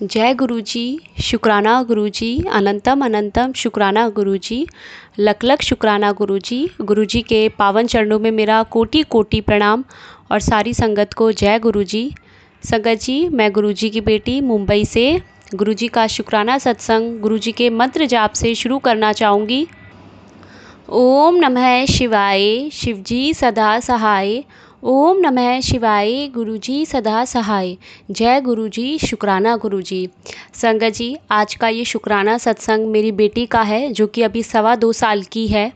जय गुरुजी, शुक्राना गुरुजी, अनंतम अनंतम शुक्राना गुरुजी, लख लख शुक्राना गुरुजी। गुरुजी के पावन चरणों में मेरा कोटि कोटि प्रणाम और सारी संगत को जय गुरुजी। संगत जी, मैं गुरुजी की बेटी मुंबई से गुरुजी का शुक्राना सत्संग गुरुजी के मंत्र जाप से शुरू करना चाहूँगी। ओम नमः शिवाय, शिवजी सदा सहाय। ओम नमः शिवाय, गुरुजी सदा सहाय। जय गुरुजी, शुक्राना गुरुजी। संगत जी, आज का ये शुक्राना सत्संग मेरी बेटी का है जो कि अभी 2.25 साल की है।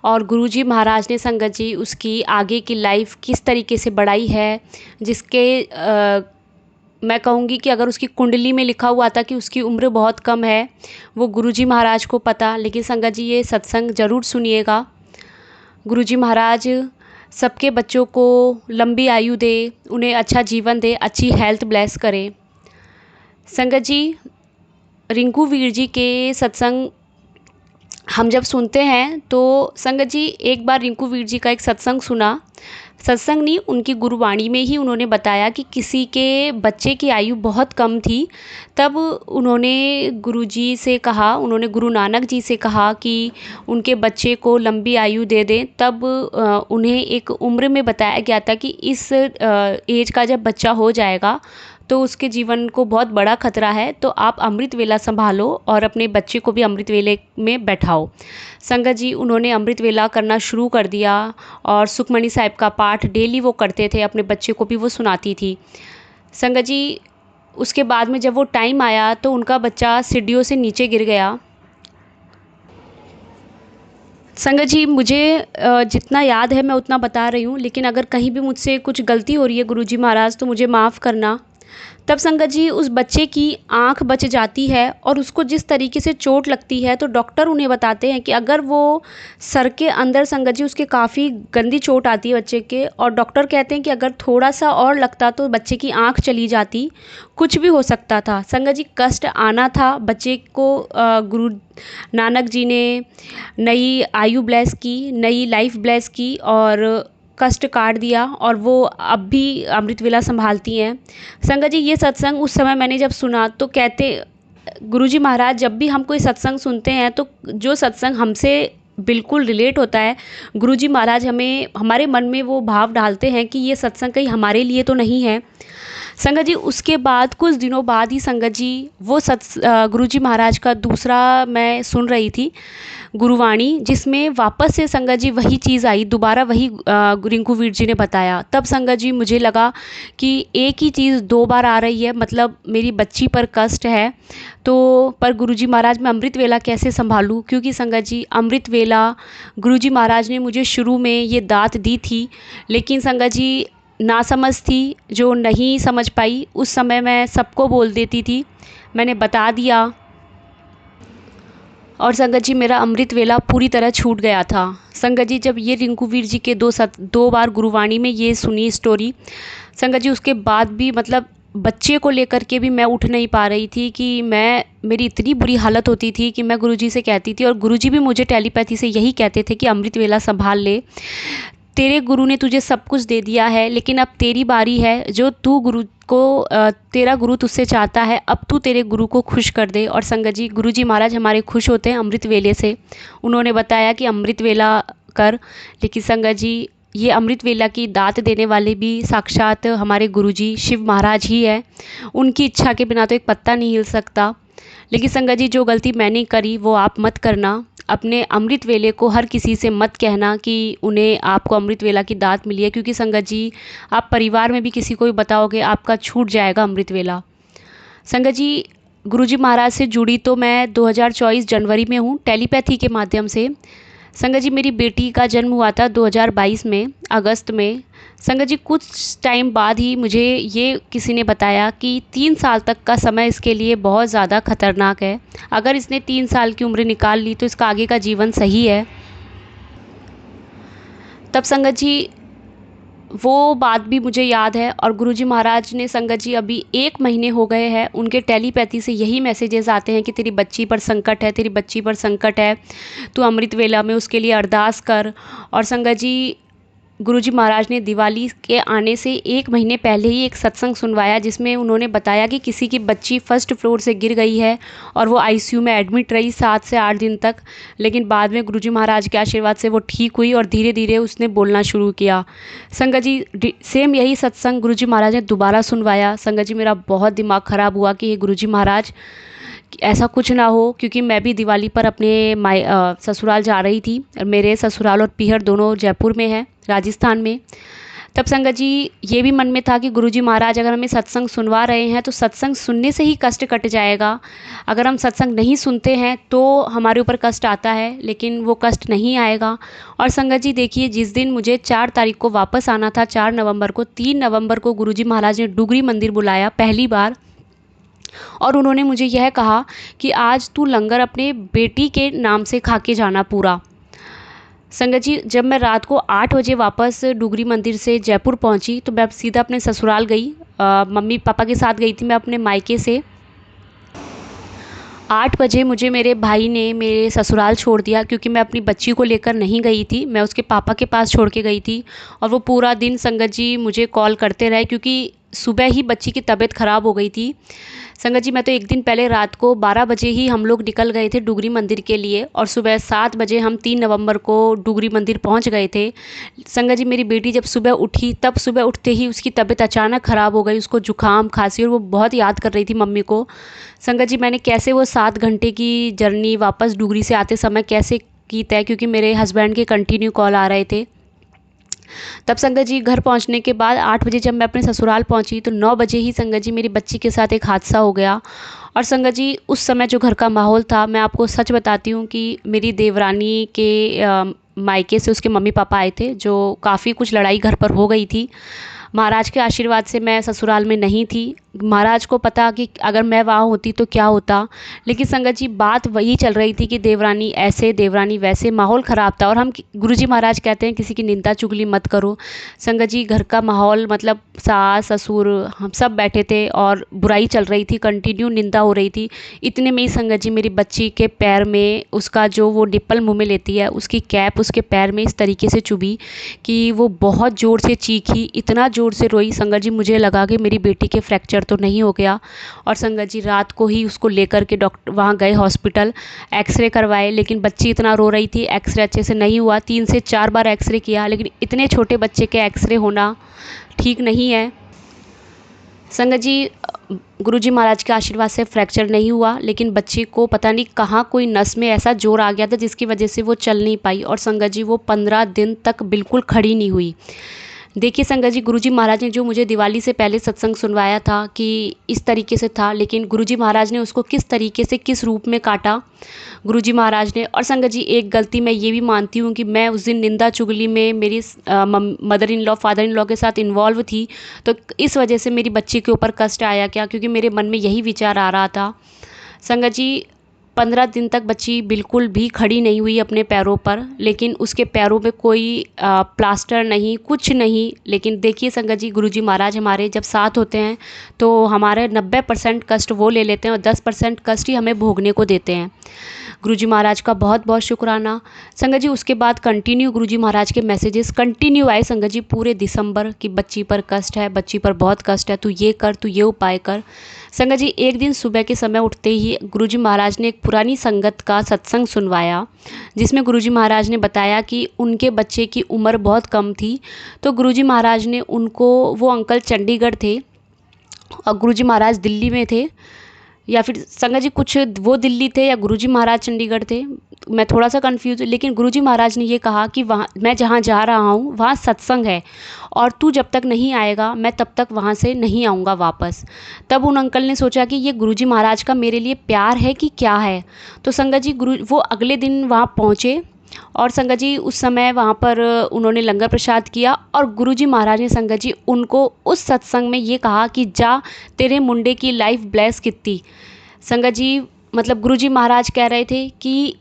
और गुरुजी महाराज ने संगत जी उसकी आगे की लाइफ किस तरीके से बढ़ाई है, जिसके मैं कहूँगी कि अगर उसकी कुंडली में लिखा हुआ था कि उसकी उम्र बहुत कम है, वो गुरुजी महाराज को पता। लेकिन संगत जी, ये सत्संग ज़रूर सुनिएगा। गुरुजी महाराज सबके बच्चों को लंबी आयु दे, उन्हें अच्छा जीवन दे, अच्छी हेल्थ ब्लेस करे। संगत जी, रिंकू वीर जी के सत्संग हम जब सुनते हैं तो संगत जी, एक बार रिंकू वीर जी का एक सत्संग सुना। सत्संग नहीं, उनकी गुरुवाणी में ही उन्होंने बताया कि किसी के बच्चे की आयु बहुत कम थी। तब उन्होंने गुरुजी से कहा, उन्होंने गुरु नानक जी से कहा कि उनके बच्चे को लंबी आयु दे दें। तब उन्हें एक उम्र में बताया गया था कि इस एज का जब बच्चा हो जाएगा तो उसके जीवन को बहुत बड़ा खतरा है, तो आप अमृत वेला संभालो और अपने बच्चे को भी अमृत वेले में बैठाओ। संगत जी, उन्होंने अमृत वेला करना शुरू कर दिया और सुखमणि साहिब का पाठ डेली वो करते थे, अपने बच्चे को भी वो सुनाती थी। संगत जी, उसके बाद में जब वो टाइम आया तो उनका बच्चा सीढ़ियों से नीचे गिर गया। संगत जी, मुझे जितना याद है मैं उतना बता रही हूँ, लेकिन अगर कहीं भी मुझसे कुछ गलती हो रही है गुरुजी महाराज तो मुझे माफ़ करना। तब संगत जी, उस बच्चे की आँख बच जाती है और उसको जिस तरीके से चोट लगती है तो डॉक्टर उन्हें बताते हैं कि अगर वो सर के अंदर, संगत जी उसके काफ़ी गंदी चोट आती है बच्चे के, और डॉक्टर कहते हैं कि अगर थोड़ा सा और लगता तो बच्चे की आँख चली जाती, कुछ भी हो सकता था। संगत जी, कष्ट आना था बच्चे को। गुरु नानक जी ने नई आयु ब्लेस की, नई लाइफ ब्लेस की और कष्ट काट दिया, और वो अब भी अमृत वेला संभालती हैं। संगत जी, ये सत्संग उस समय मैंने जब सुना तो कहते, गुरुजी महाराज जब भी हम कोई सत्संग सुनते हैं तो जो सत्संग हमसे बिल्कुल रिलेट होता है, गुरुजी महाराज हमें, हमारे मन में वो भाव डालते हैं कि ये सत्संग कहीं हमारे लिए तो नहीं है। संगत जी, उसके बाद कुछ दिनों बाद ही संगत जी वो गुरुजी महाराज का दूसरा मैं सुन रही थी गुरुवाणी, जिसमें वापस से संगत जी वही चीज़ आई, दोबारा वही रिंकू वीर जी ने बताया। तब संगत जी मुझे लगा कि एक ही चीज़ 2 बार आ रही है, मतलब मेरी बच्ची पर कष्ट है। तो पर गुरुजी महाराज, मैं अमृत वेला कैसे संभालूं? क्योंकि संगत जी, अमृत वेला गुरुजी महाराज ने मुझे शुरू में ये दात दी थी, लेकिन संगत जी नासमझ थी, जो नहीं समझ पाई, उस समय मैं सबको बोल देती थी। मैंने बता दिया और संगत जी मेरा अमृत वेला पूरी तरह छूट गया था। संगत जी, जब ये रिंकू वीर जी के 2 बार गुरुवाणी में ये सुनी स्टोरी, संगत जी उसके बाद भी मतलब बच्चे को लेकर के भी मैं उठ नहीं पा रही थी कि मेरी इतनी बुरी हालत होती थी कि मैं गुरुजी से कहती थी, और गुरुजी भी मुझे टेलीपैथी से यही कहते थे कि अमृत वेला संभाल ले, तेरे गुरु ने तुझे सब कुछ दे दिया है, लेकिन अब तेरी बारी है, जो तू गुरु को तेरा गुरु तुझसे चाहता है, अब तू तेरे गुरु को खुश कर दे। और संगत जी, गुरुजी महाराज हमारे खुश होते हैं अमृत वेले से। उन्होंने बताया कि अमृत वेला कर, लेकिन संगत जी ये अमृत वेला की दात देने वाले भी साक्षात हमारे गुरुजी शिव महाराज ही है। उनकी इच्छा के बिना तो एक पत्ता नहीं हिल सकता। लेकिन संगत जी, जो गलती मैंने करी वो आप मत करना। अपने अमृत वेले को हर किसी से मत कहना कि उन्हें, आपको अमृत वेला की दात मिली है, क्योंकि संगत जी आप परिवार में भी किसी को भी बताओगे, आपका छूट जाएगा अमृत वेला। संगत जी, गुरुजी महाराज से जुड़ी तो मैं 2024 जनवरी में हूँ, टेलीपैथी के माध्यम से। संगत जी, मेरी बेटी का जन्म हुआ था 2022 में, अगस्त में। संगत जी, कुछ टाइम बाद ही मुझे ये किसी ने बताया कि 3 साल तक का समय इसके लिए बहुत ज़्यादा खतरनाक है। अगर इसने 3 साल की उम्र निकाल ली तो इसका आगे का जीवन सही है। तब संगत जी वो बात भी मुझे याद है, और गुरुजी महाराज ने, संगत जी अभी 1 महीने हो गए हैं, उनके टेलीपैथी से यही मैसेजेस आते हैं कि तेरी बच्ची पर संकट है, तेरी बच्ची पर संकट है, तू अमृत वेला में उसके लिए अरदास कर। और संगत जी गुरुजी महाराज ने दिवाली के आने से 1 महीने पहले ही एक सत्संग सुनवाया, जिसमें उन्होंने बताया कि किसी की बच्ची फर्स्ट फ्लोर से गिर गई है और वो आईसीयू में एडमिट रही 7 से 8 दिन तक। लेकिन बाद में गुरुजी महाराज के आशीर्वाद से वो ठीक हुई और धीरे धीरे उसने बोलना शुरू किया। संगत जी, सेम यही सत्संग गुरुजी महाराज ने दोबारा सुनवाया। संगत जी, मेरा बहुत दिमाग ख़राब हुआ कि ये गुरुजी महाराज ऐसा कुछ ना हो, क्योंकि मैं भी दिवाली पर अपने ससुराल जा रही थी। मेरे ससुराल और पीहर दोनों जयपुर में है, राजस्थान में। तब संगत जी ये भी मन में था कि गुरुजी महाराज अगर हमें सत्संग सुनवा रहे हैं तो सत्संग सुनने से ही कष्ट कट जाएगा। अगर हम सत्संग नहीं सुनते हैं तो हमारे ऊपर कष्ट आता है, लेकिन वो कष्ट नहीं आएगा। और संगत जी देखिए, जिस दिन मुझे 4 तारीख को वापस आना था, 4 नवंबर को, 3 नवंबर को गुरुजी महाराज ने डुगरी मंदिर बुलाया पहली बार, और उन्होंने मुझे यह कहा कि आज तू लंगर अपने बेटी के नाम से खा के जाना पूरा। संगत जी, जब मैं रात को 8 बजे वापस डुगरी मंदिर से जयपुर पहुंची तो मैं सीधा अपने ससुराल गई। मम्मी पापा के साथ गई थी मैं अपने मायके से। 8 बजे मुझे मेरे भाई ने मेरे ससुराल छोड़ दिया, क्योंकि मैं अपनी बच्ची को लेकर नहीं गई थी, मैं उसके पापा के पास छोड़ के गई थी। और वो पूरा दिन संगत जी मुझे कॉल करते रहे, क्योंकि सुबह ही बच्ची की तबीयत ख़राब हो गई थी। संगत जी, मैं तो एक दिन पहले रात को 12 बजे ही हम लोग निकल गए थे डुगरी मंदिर के लिए, और सुबह 7 बजे हम 3 नवंबर को डुगरी मंदिर पहुंच गए थे। संगत जी, मेरी बेटी जब सुबह उठी, तब सुबह उठते ही उसकी तबीयत अचानक ख़राब हो गई, उसको जुकाम खांसी, और वो बहुत याद कर रही थी मम्मी को। संगत जी, मैंने कैसे वो 7 घंटे की जर्नी वापस डुगरी से आते समय कैसे की तय, क्योंकि मेरे हस्बैंड के कंटिन्यू कॉल आ रहे थे। तब संगत जी घर पहुंचने के बाद 8 बजे जब मैं अपने ससुराल पहुंची तो 9 बजे ही संगत जी मेरी बच्ची के साथ एक हादसा हो गया। और संगत जी, उस समय जो घर का माहौल था, मैं आपको सच बताती हूँ कि मेरी देवरानी के मायके से उसके मम्मी पापा आए थे, जो काफ़ी कुछ लड़ाई घर पर हो गई थी। महाराज के आशीर्वाद से मैं ससुराल में नहीं थी। महाराज को पता कि अगर मैं वहाँ होती तो क्या होता, लेकिन संगत जी बात वही चल रही थी कि देवरानी ऐसे देवरानी वैसे, माहौल ख़राब था। और हम गुरुजी महाराज कहते हैं किसी की निंदा चुगली मत करो। संगत जी, घर का माहौल मतलब सास ससुर हम सब बैठे थे और बुराई चल रही थी, कंटिन्यू निंदा हो रही थी। इतने में ही संगत जी मेरी बच्ची के पैर में, उसका जो वो डिप्पल मुँह में लेती है, उसकी कैप उसके पैर में इस तरीके से चुभी कि वो बहुत ज़ोर से चीखी, इतना ज़ोर से रोई। संगत जी, मुझे लगा कि मेरी बेटी के फ्रैक्चर तो नहीं हो गया। और संगत जी, रात को ही उसको लेकर के डॉक्टर वहाँ गए हॉस्पिटल, एक्सरे करवाए, लेकिन बच्ची इतना रो रही थी, एक्सरे अच्छे से नहीं हुआ। 3 से 4 बार एक्सरे किया, लेकिन इतने छोटे बच्चे के एक्सरे होना ठीक नहीं है। संगत जी, गुरुजी महाराज के आशीर्वाद से फ्रैक्चर नहीं हुआ, लेकिन बच्ची को पता नहीं कहाँ कोई नस में ऐसा जोर आ गया था जिसकी वजह से वो चल नहीं पाई। और संगत जी, वो 15 दिन तक बिल्कुल खड़ी नहीं हुई। देखिए संगत जी, गुरुजी महाराज ने जो मुझे दिवाली से पहले सत्संग सुनवाया था कि इस तरीके से था, लेकिन गुरुजी महाराज ने उसको किस तरीके से किस रूप में काटा गुरुजी महाराज ने। और संगत जी, एक गलती मैं ये भी मानती हूँ कि मैं उस दिन निंदा चुगली में मेरी mother in law father in law के साथ इन्वॉल्व थी, तो इस वजह से मेरी बच्ची के ऊपर कष्ट आया क्या, क्योंकि मेरे मन में यही विचार आ रहा था। संगत जी, 15 दिन तक बच्ची बिल्कुल भी खड़ी नहीं हुई अपने पैरों पर, लेकिन उसके पैरों में कोई प्लास्टर नहीं, कुछ नहीं। लेकिन देखिए संगत जी, गुरुजी महाराज हमारे जब साथ होते हैं तो हमारे 90% कष्ट वो ले लेते हैं और 10% कष्ट ही हमें भोगने को देते हैं। गुरुजी महाराज का बहुत बहुत शुक्राना। संगत जी, उसके बाद कंटिन्यू गुरुजी महाराज के मैसेजेस कंटिन्यू आए संगत जी पूरे दिसंबर कि बच्ची पर कष्ट है, बच्ची पर बहुत कष्ट है, तू ये कर, तू ये उपाय कर। संगत जी, एक दिन सुबह के समय उठते ही गुरुजी महाराज ने एक पुरानी संगत का सत्संग सुनवाया, जिसमें गुरुजी महाराज ने बताया कि उनके बच्चे की उम्र बहुत कम थी। तो गुरुजी महाराज ने उनको, वो अंकल चंडीगढ़ थे और गुरुजी महाराज दिल्ली में थे, या फिर संगत जी कुछ वो दिल्ली थे या गुरुजी महाराज चंडीगढ़ थे, मैं थोड़ा सा कंफ्यूज हूँ। लेकिन गुरुजी महाराज ने ये कहा कि वहाँ मैं जहाँ जा रहा हूँ वहाँ सत्संग है और तू जब तक नहीं आएगा मैं तब तक वहाँ से नहीं आऊँगा वापस। तब उन अंकल ने सोचा कि ये गुरुजी महाराज का मेरे लिए प्यार है कि क्या है। तो संगत जी, वो अगले दिन वहाँ पहुँचे और संगत जी उस समय वहाँ पर उन्होंने लंगर प्रसाद किया और गुरुजी महाराज ने संगत जी उनको उस सत्संग में ये कहा कि जा तेरे मुंडे की लाइफ ब्लेस कितनी। संगत जी, मतलब गुरुजी महाराज कह रहे थे कि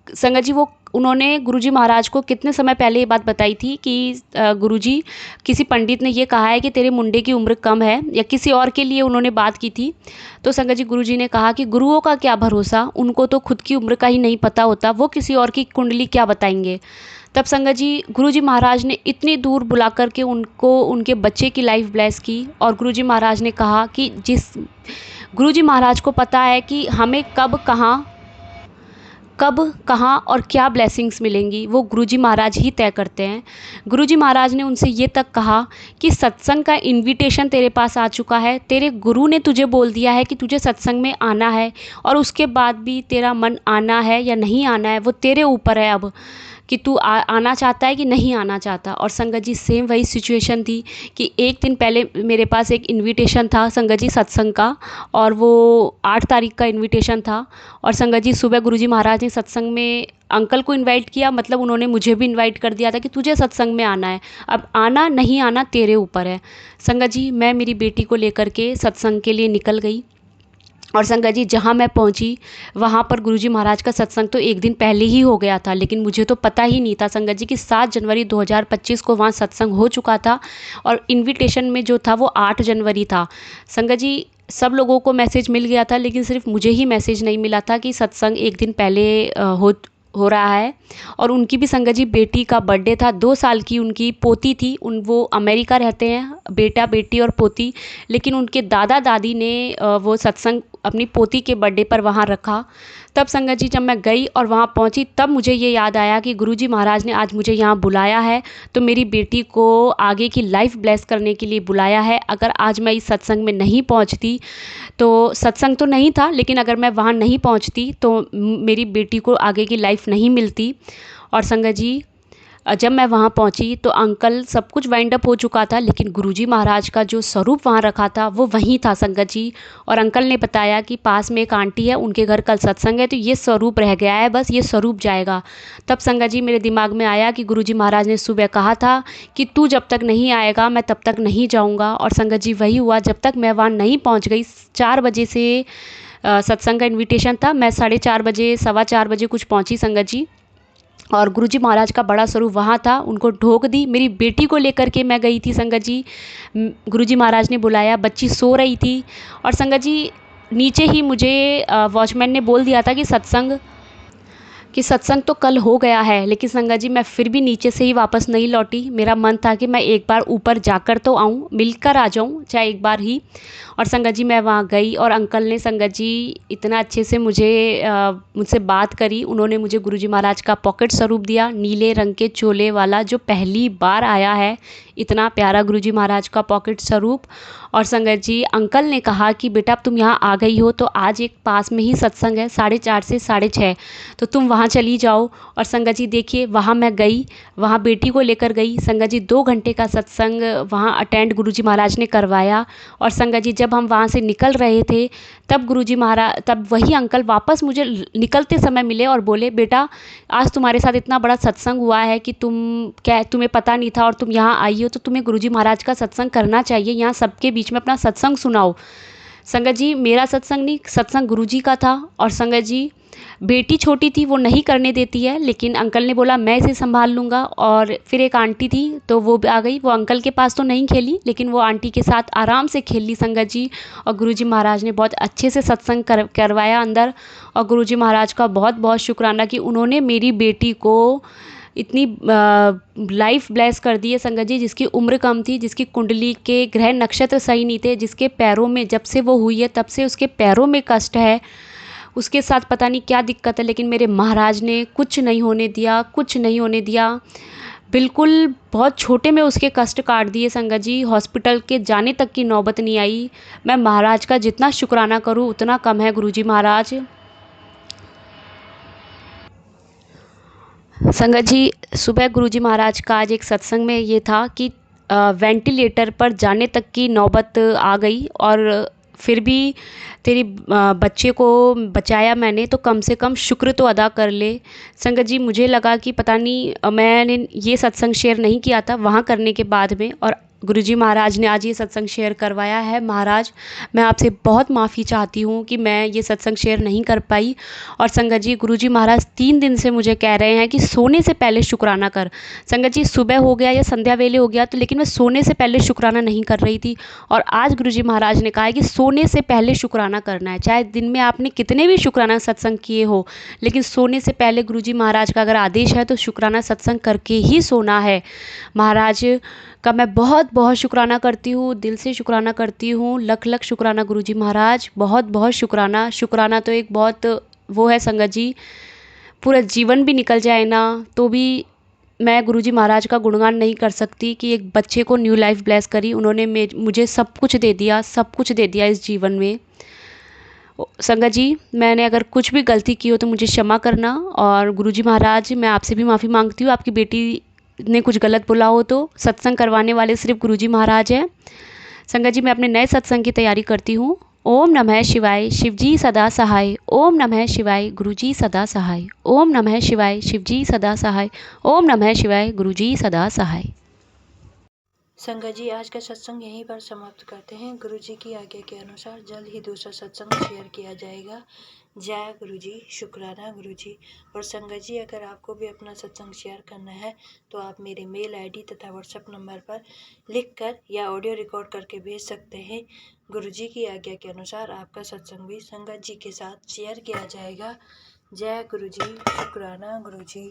संगत जी, वो उन्होंने गुरुजी महाराज को कितने समय पहले ये बात बताई थी कि गुरुजी, किसी पंडित ने ये कहा है कि तेरे मुंडे की उम्र कम है, या किसी और के लिए उन्होंने बात की थी। तो संगत जी, गुरुजी ने कहा कि गुरुओं का क्या भरोसा, उनको तो खुद की उम्र का ही नहीं पता होता, वो किसी और की कुंडली क्या बताएंगे। तब संगत जी गुरुजी महाराज ने इतनी दूर बुला कर के उनको उनके बच्चे की लाइफ ब्लेस की। और गुरुजी महाराज ने कहा कि गुरुजी महाराज को पता है कि हमें कब कहाँ और क्या ब्लेसिंग्स मिलेंगी, वो गुरुजी महाराज ही तय करते हैं। गुरुजी महाराज ने उनसे ये तक कहा कि सत्संग का इनविटेशन तेरे पास आ चुका है, तेरे गुरु ने तुझे बोल दिया है कि तुझे सत्संग में आना है, और उसके बाद भी तेरा मन आना है या नहीं आना है वो तेरे ऊपर है अब, कि तू आना चाहता है कि नहीं आना चाहता। और संगत जी सेम वही सिचुएशन थी कि एक दिन पहले मेरे पास एक इनविटेशन था संगत जी सत्संग का, और वो 8 तारीख का इनविटेशन था। और संगत जी सुबह गुरुजी महाराज ने सत्संग में अंकल को इनवाइट किया, मतलब उन्होंने मुझे भी इनवाइट कर दिया था कि तुझे सत्संग में आना है, अब आना नहीं आना तेरे ऊपर है। संगत जी मैं मेरी बेटी को लेकर के सत्संग के लिए निकल गई। और संगत जी जहाँ मैं पहुँची वहाँ पर गुरुजी महाराज का सत्संग तो एक दिन पहले ही हो गया था, लेकिन मुझे तो पता ही नहीं था संगत जी कि 7 जनवरी 2025 को वहाँ सत्संग हो चुका था, और इनविटेशन में जो था वो 8 जनवरी था। संगत जी सब लोगों को मैसेज मिल गया था, लेकिन सिर्फ मुझे ही मैसेज नहीं मिला था कि सत्संग एक दिन पहले हो रहा है। और उनकी भी संगत जी बेटी का बर्थडे था, 2 साल की उनकी पोती थी, वो अमेरिका रहते हैं, बेटा बेटी और पोती, लेकिन उनके दादा दादी ने वो सत्संग अपनी पोती के बर्थडे पर वहाँ रखा। तब संगत जी जब मैं गई और वहाँ पहुँची तब मुझे ये याद आया कि गुरुजी महाराज ने आज मुझे यहाँ बुलाया है, तो मेरी बेटी को आगे की लाइफ ब्लेस करने के लिए बुलाया है। अगर आज मैं इस सत्संग में नहीं पहुँचती तो सत्संग तो नहीं था, लेकिन अगर मैं वहाँ नहीं पहुँचती तो मेरी बेटी को आगे की लाइफ नहीं मिलती। और संगत जी जब मैं वहाँ पहुँची तो अंकल सब कुछ वाइंड अप हो चुका था, लेकिन गुरुजी महाराज का जो स्वरूप वहाँ रखा था वो वहीं था संगत जी। और अंकल ने बताया कि पास में एक आंटी है, उनके घर कल सत्संग है, तो ये स्वरूप रह गया है, बस ये स्वरूप जाएगा। तब संगत जी मेरे दिमाग में आया कि गुरुजी महाराज ने सुबह कहा था कि तू जब तक नहीं आएगा मैं तब तक नहीं जाऊँगा। और संगत जी वही हुआ, जब तक मैं वहाँ नहीं पहुँच गई, 4 बजे से सत्संग का इन्विटेशन था, मैं 4:30 बजे 4:15 बजे कुछ पहुँची संगत जी। और गुरुजी महाराज का बड़ा स्वरूप वहाँ था, उनको ढोक दी। मेरी बेटी को लेकर के मैं गई थी संगत जी, गुरुजी महाराज ने बुलाया, बच्ची सो रही थी। और संगत जी नीचे ही मुझे वॉचमैन ने बोल दिया था कि सत्संग तो कल हो गया है, लेकिन संगत जी मैं फिर भी नीचे से ही वापस नहीं लौटी। मेरा मन था कि मैं एक बार ऊपर जाकर तो आऊँ, मिलकर आ जाऊँ चाहे एक बार ही। और संगत जी मैं वहाँ गई और अंकल ने संगत जी इतना अच्छे से मुझसे बात करी। उन्होंने मुझे गुरुजी महाराज का पॉकेट स्वरूप दिया, नीले रंग के चोले वाला, जो पहली बार आया है इतना प्यारा गुरुजी महाराज का पॉकेट स्वरूप। और संगत जी अंकल ने कहा कि बेटा अब तुम यहाँ आ गई हो तो आज एक पास में ही सत्संग है 4:30 से 6:30, तो तुम वहाँ चली जाओ। और संगत जी देखिए वहाँ मैं गई, वहाँ बेटी को लेकर गई। संगत जी 2 घंटे का सत्संग वहाँ अटेंड गुरुजी महाराज ने करवाया। और संगत जी जब हम वहाँ से निकल रहे थे तब वही अंकल वापस मुझे निकलते समय मिले और बोले, बेटा आज तुम्हारे साथ इतना बड़ा सत्संग हुआ है कि तुम्हें पता नहीं था और तुम यहाँ आई हो, तो तुम्हें गुरुजी महाराज का सत्संग करना चाहिए, यहाँ सबके बीच में अपना सत्संग सुनाओ। संगत जी मेरा सत्संग नहीं, सत्संग गुरुजी का था। और संगत जी बेटी छोटी थी, वो नहीं करने देती है, लेकिन अंकल ने बोला मैं इसे संभाल लूँगा। और फिर एक आंटी थी तो वो आ गई, वो अंकल के पास तो नहीं खेली, लेकिन वो आंटी के साथ आराम से खेल ली संगत जी। और गुरुजी महाराज ने बहुत अच्छे से सत्संग करवाया अंदर। और गुरुजी महाराज का बहुत बहुत शुक्राना कि उन्होंने मेरी बेटी को इतनी लाइफ ब्लेस कर दी है संगत जी, जिसकी उम्र कम थी, जिसकी कुंडली के ग्रह नक्षत्र सही नहीं थे, जिसके पैरों में जब से वो हुई है तब से उसके पैरों में कष्ट है, उसके साथ पता नहीं क्या दिक्कत है, लेकिन मेरे महाराज ने कुछ नहीं होने दिया, कुछ नहीं होने दिया। बिल्कुल बहुत छोटे में उसके कष्ट काट दिए संगत जी, हॉस्पिटल के जाने तक की नौबत नहीं आई। मैं महाराज का जितना शुक्राना करूं उतना कम है गुरुजी महाराज। संगत जी सुबह गुरुजी महाराज का आज एक सत्संग में ये था कि वेंटिलेटर पर जाने तक की नौबत आ गई और फिर भी तेरी बच्चे को बचाया मैंने, तो कम से कम शुक्र तो अदा कर ले। संगत जी मुझे लगा कि पता नहीं, मैंने ये सत्संग शेयर नहीं किया था वहाँ करने के बाद में, और गुरुजी महाराज ने आज ये सत्संग शेयर करवाया है। महाराज, मैं आपसे बहुत माफ़ी चाहती हूँ कि मैं ये सत्संग शेयर नहीं कर पाई। और संगत जी, गुरुजी महाराज 3 दिन से मुझे कह रहे हैं कि सोने से पहले शुक्राना कर। संगत जी, सुबह हो गया या संध्या वेले हो गया तो लेकिन मैं सोने से पहले शुक्राना नहीं कर रही थी। और आज गुरुजी महाराज ने कहा है कि सोने से पहले शुक्राना करना है। चाहे दिन में आपने कितने भी शुक्राना सत्संग किए हो, लेकिन सोने से पहले गुरुजी महाराज का अगर आदेश है तो शुक्राना सत्संग करके ही सोना है। महाराज का मैं बहुत बहुत शुक्राना करती हूँ, दिल से शुक्राना करती हूँ। लख लख शुक्राना गुरुजी महाराज, बहुत बहुत शुक्राना। शुक्राना तो एक बहुत वो है संगत जी, पूरा जीवन भी निकल जाए ना तो भी मैं गुरुजी महाराज का गुणगान नहीं कर सकती कि एक बच्चे को न्यू लाइफ ब्लेस करी उन्होंने। मुझे सब कुछ दे दिया, सब कुछ दे दिया इस जीवन में। संगत जी, मैंने अगर कुछ भी गलती की हो तो मुझे क्षमा करना। और गुरुजी महाराज, मैं आपसे भी माफ़ी मांगती हूँ, आपकी बेटी ने कुछ गलत बोला हो तो। सत्संग करवाने वाले सिर्फ गुरुजी महाराज हैं। संगत जी, मैं अपने नए सत्संग की तैयारी करती हूँ। ओम नमः शिवाय, शिवजी सदा सहाय। ओम नमः शिवाय, गुरुजी सदा सहाय। ओम नमः शिवाय, शिवजी सदा सहाय। ओम नमः शिवाय, गुरुजी सदा सहाय। संगत जी, आज का सत्संग यहीं पर समाप्त करते हैं। गुरु जी की आज्ञा के अनुसार जल्द ही दूसरा सत्संग शेयर किया जाएगा। जय गुरु जी, शुक्राना गुरु जी। और संगत जी, अगर आपको भी अपना सत्संग शेयर करना है तो आप मेरे मेल आईडी तथा व्हाट्सएप नंबर पर लिखकर या ऑडियो रिकॉर्ड करके भेज सकते हैं। गुरु जी की आज्ञा के अनुसार आपका सत्संग भी संगत जी के साथ शेयर किया जाएगा। जय गुरु जी, शुक्राना गुरु जी।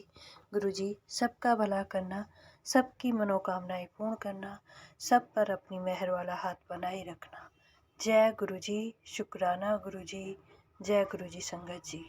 गुरु जी, सबका भला करना, सबकी मनोकामनाएं पूर्ण करना, सब पर अपनी मेहर वाला हाथ बनाए रखना। जय गुरु जी, शुक्राना गुरु जी। जय गुरु जी संगत जी।